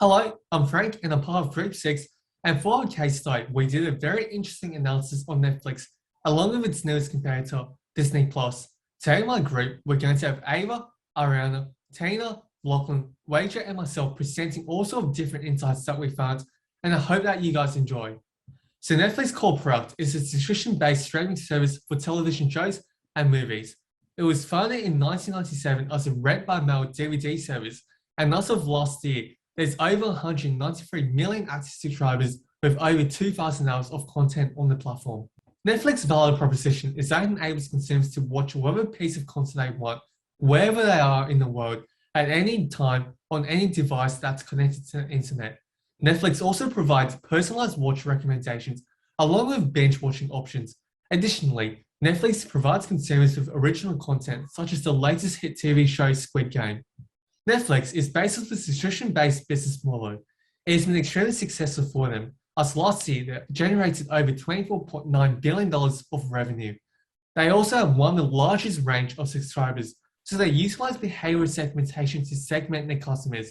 Hello, I'm Frank and I'm part of Group 6. And for our case study, we did a very interesting analysis on Netflix, along with its newest competitor, Disney Plus. Today in my group, we're going to have Ava, Ariana, Tina, Lachlan, Wager, and myself presenting all sorts of different insights that we found, and I hope that you guys enjoy. So Netflix core product is a subscription-based streaming service for television shows and movies. It was founded in 1997 as a rent-by-mail DVD service, and as of last year, there's over 193 million active subscribers with over 2,000 hours of content on the platform. Netflix's value proposition is that it enables consumers to watch whatever piece of content they want, wherever they are in the world, at any time, on any device that's connected to the internet. Netflix also provides personalized watch recommendations along with binge watching options. Additionally, Netflix provides consumers with original content such as the latest hit TV show Squid Game. Netflix is based on a subscription-based business model. It has been extremely successful for them, as last year they generated over $24.9 billion of revenue. They also have one of the largest range of subscribers, so they utilize behavioral segmentation to segment their customers.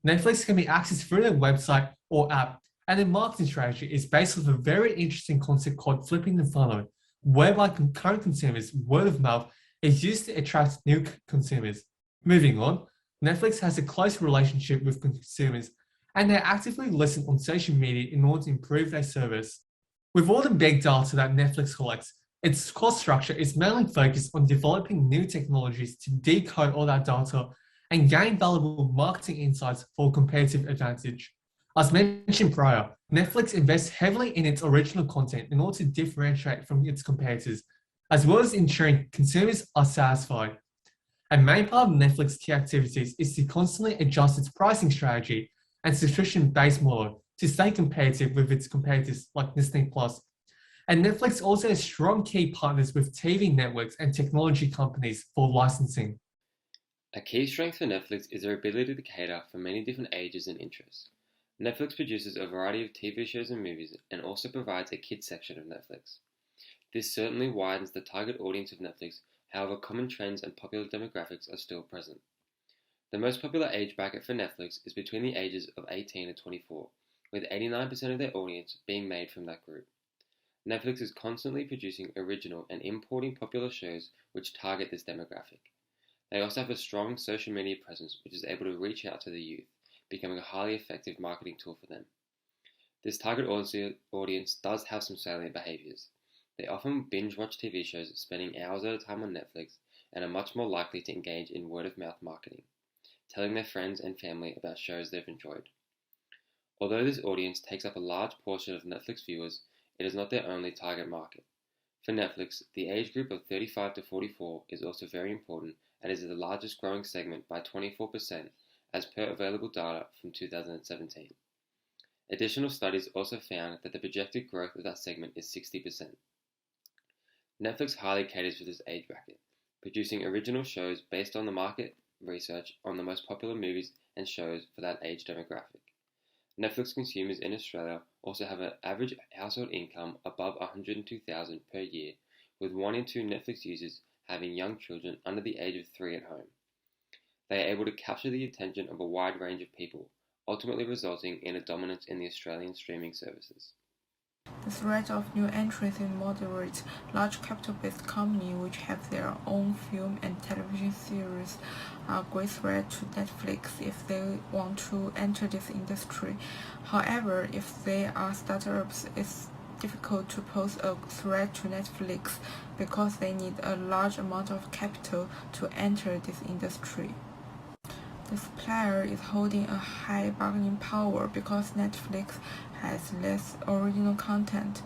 Netflix can be accessed through their website or app, and their marketing strategy is based on a very interesting concept called flipping the funnel, whereby current consumers' word of mouth is used to attract new consumers. Moving on, Netflix has a close relationship with consumers, and they actively listen on social media in order to improve their service. With all the big data that Netflix collects, its cost structure is mainly focused on developing new technologies to decode all that data and gain valuable marketing insights for competitive advantage. As mentioned prior, Netflix invests heavily in its original content in order to differentiate from its competitors, as well as ensuring consumers are satisfied. A main part of Netflix's key activities is to constantly adjust its pricing strategy and subscription-based model to stay competitive with its competitors like Disney Plus. And Netflix also has strong key partners with TV networks and technology companies for licensing. A key strength for Netflix is their ability to cater for many different ages and interests. Netflix produces a variety of TV shows and movies and also provides a kids section of Netflix. This certainly widens the target audience of Netflix. However, common trends and popular demographics are still present. The most popular age bracket for Netflix is between the ages of 18 and 24, with 89% of their audience being made from that group. Netflix is constantly producing original and importing popular shows which target this demographic. They also have a strong social media presence which is able to reach out to the youth, becoming a highly effective marketing tool for them. This target audience does have some salient behaviors. They often binge watch TV shows, spending hours at a time on Netflix, and are much more likely to engage in word-of-mouth marketing, telling their friends and family about shows they've enjoyed. Although this audience takes up a large portion of Netflix viewers, it is not their only target market. For Netflix, the age group of 35 to 44 is also very important and is the largest growing segment by 24% as per available data from 2017. Additional studies also found that the projected growth of that segment is 60%. Netflix highly caters for this age bracket, producing original shows based on the market research on the most popular movies and shows for that age demographic. Netflix consumers in Australia also have an average household income above $102,000 per year, with 1 in 2 Netflix users having young children under the age of 3 at home. They are able to capture the attention of a wide range of people, ultimately resulting in a dominance in the Australian streaming services. The threat of new entrants is moderate. Large capital-based companies which have their own film and television series are a great threat to Netflix if they want to enter this industry. However, if they are startups, it's difficult to pose a threat to Netflix because they need a large amount of capital to enter this industry. This player is holding a high bargaining power because Netflix has less original content.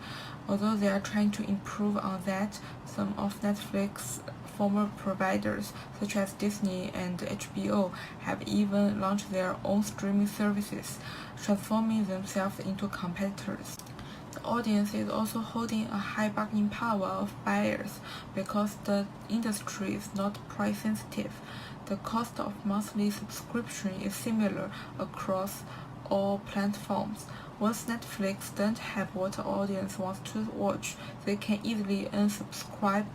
Although they are trying to improve on that, some of Netflix's former providers, such as Disney and HBO, have even launched their own streaming services, transforming themselves into competitors. The audience is also holding a high bargaining power of buyers because the industry is not price sensitive. The cost of monthly subscription is similar across all platforms. Once Netflix don't have what the audience wants to watch, they can easily unsubscribe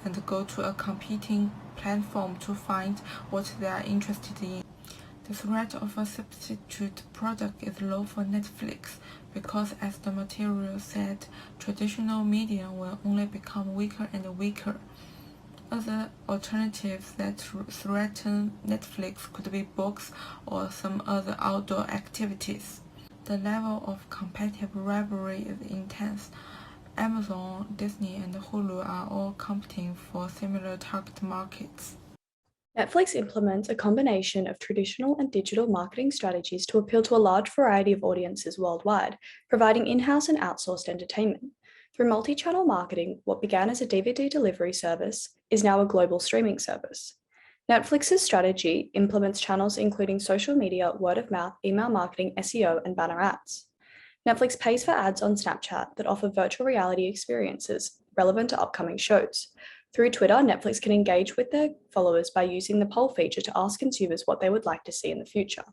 and go to a competing platform to find what they are interested in. The threat of a substitute product is low for Netflix because, as the material said, traditional media will only become weaker and weaker. Other alternatives that threaten Netflix could be books or some other outdoor activities. The level of competitive rivalry is intense. Amazon, Disney, and Hulu are all competing for similar target markets. Netflix implements a combination of traditional and digital marketing strategies to appeal to a large variety of audiences worldwide, providing in-house and outsourced entertainment. Through multi-channel marketing, what began as a DVD delivery service is now a global streaming service. Netflix's strategy implements channels including social media, word of mouth, email marketing, SEO, and banner ads. Netflix pays for ads on Snapchat that offer virtual reality experiences relevant to upcoming shows. Through Twitter, Netflix can engage with their followers by using the poll feature to ask consumers what they would like to see in the future.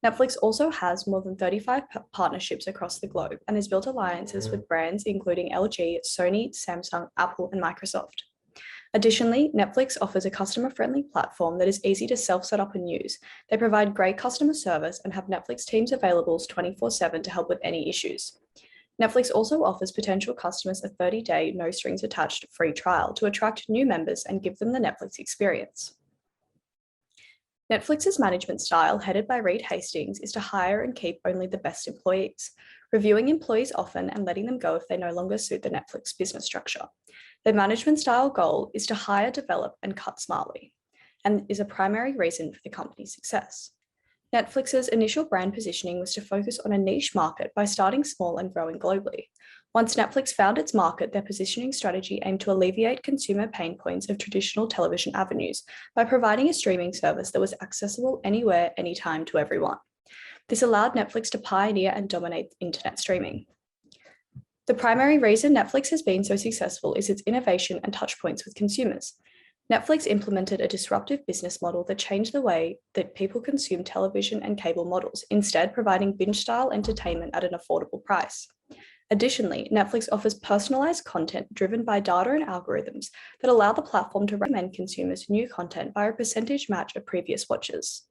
Netflix also has more than 35 partnerships across the globe and has built alliances with brands including LG, Sony, Samsung, Apple, and Microsoft. Additionally, Netflix offers a customer-friendly platform that is easy to self-set up and use. They provide great customer service and have Netflix teams available 24/7 to help with any issues. Netflix also offers potential customers a 30-day, no-strings-attached free trial to attract new members and give them the Netflix experience. Netflix's management style, headed by Reed Hastings, is to hire and keep only the best employees, reviewing employees often and letting them go if they no longer suit the Netflix business structure. Their management style goal is to hire, develop, and cut smartly, and is a primary reason for the company's success. Netflix's initial brand positioning was to focus on a niche market by starting small and growing globally. Once Netflix found its market, their positioning strategy aimed to alleviate consumer pain points of traditional television avenues by providing a streaming service that was accessible anywhere, anytime to everyone. This allowed Netflix to pioneer and dominate internet streaming. The primary reason Netflix has been so successful is its innovation and touchpoints with consumers. Netflix implemented a disruptive business model that changed the way that people consume television and cable models, instead providing binge-style entertainment at an affordable price. Additionally, Netflix offers personalized content driven by data and algorithms that allow the platform to recommend consumers new content by a percentage match of previous watches.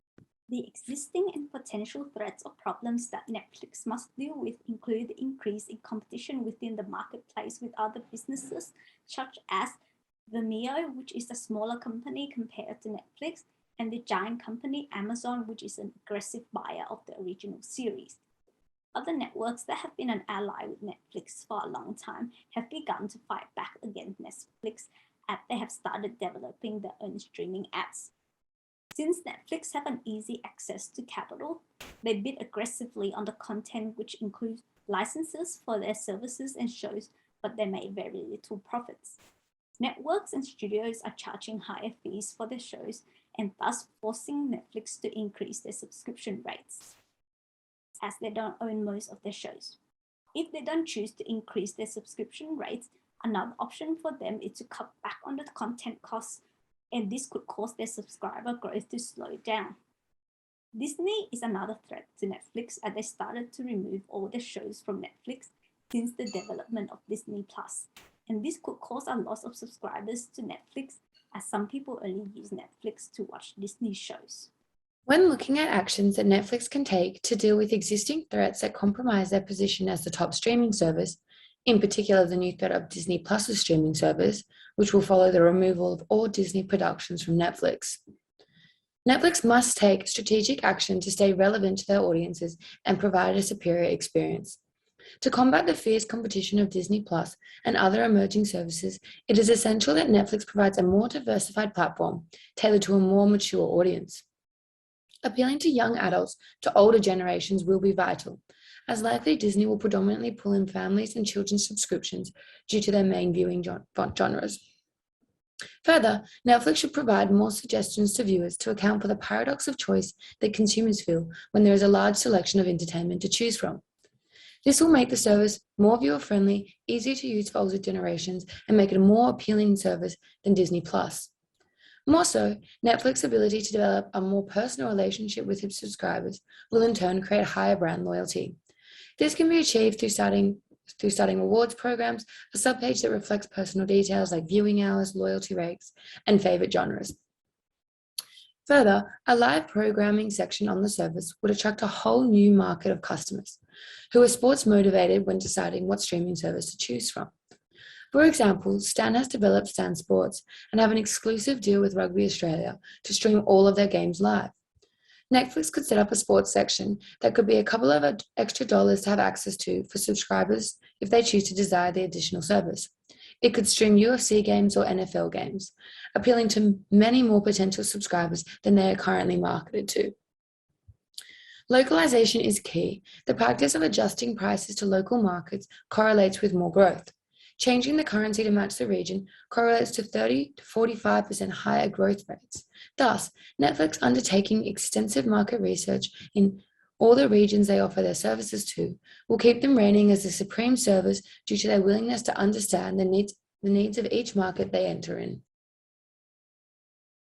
The existing and potential threats or problems that Netflix must deal with include the increase in competition within the marketplace with other businesses, such as Vimeo, which is a smaller company compared to Netflix, and the giant company Amazon, which is an aggressive buyer of the original series. Other networks that have been an ally with Netflix for a long time have begun to fight back against Netflix as they have started developing their own streaming apps. Since Netflix have an easy access to capital, they bid aggressively on the content, which includes licenses for their services and shows, but they make very little profits. Networks and studios are charging higher fees for their shows and thus forcing Netflix to increase their subscription rates, as they don't own most of their shows. If they don't choose to increase their subscription rates, another option for them is to cut back on the content costs, and this could cause their subscriber growth to slow down. Disney is another threat to Netflix as they started to remove all their shows from Netflix since the development of Disney+. And this could cause a loss of subscribers to Netflix, as some people only use Netflix to watch Disney shows. When looking at actions that Netflix can take to deal with existing threats that compromise their position as the top streaming service, in particular the new threat of Disney Plus's streaming service, which will follow the removal of all Disney productions from Netflix. Netflix must take strategic action to stay relevant to their audiences and provide a superior experience. To combat the fierce competition of Disney Plus and other emerging services, it is essential that Netflix provides a more diversified platform tailored to a more mature audience. Appealing to young adults to older generations will be vital, as likely Disney will predominantly pull in families and children's subscriptions due to their main viewing genres. Further, Netflix should provide more suggestions to viewers to account for the paradox of choice that consumers feel when there is a large selection of entertainment to choose from. This will make the service more viewer-friendly, easier to use for older generations, and make it a more appealing service than Disney+. More so, Netflix's ability to develop a more personal relationship with its subscribers will in turn create higher brand loyalty. This can be achieved through starting rewards programs, a subpage that reflects personal details like viewing hours, loyalty rates, and favorite genres. Further, a live programming section on the service would attract a whole new market of customers who are sports motivated when deciding what streaming service to choose from. For example, Stan has developed Stan Sports and have an exclusive deal with Rugby Australia to stream all of their games live. Netflix could set up a sports section that could be a couple of extra dollars to have access to for subscribers if they choose to desire the additional service. It could stream UFC games or NFL games, appealing to many more potential subscribers than they are currently marketed to. Localization is key. The practice of adjusting prices to local markets correlates with more growth. Changing the currency to match the region correlates to 30 to 45% higher growth rates. Thus, Netflix undertaking extensive market research in all the regions they offer their services to will keep them reigning as the supreme service due to their willingness to understand the needs of each market they enter in.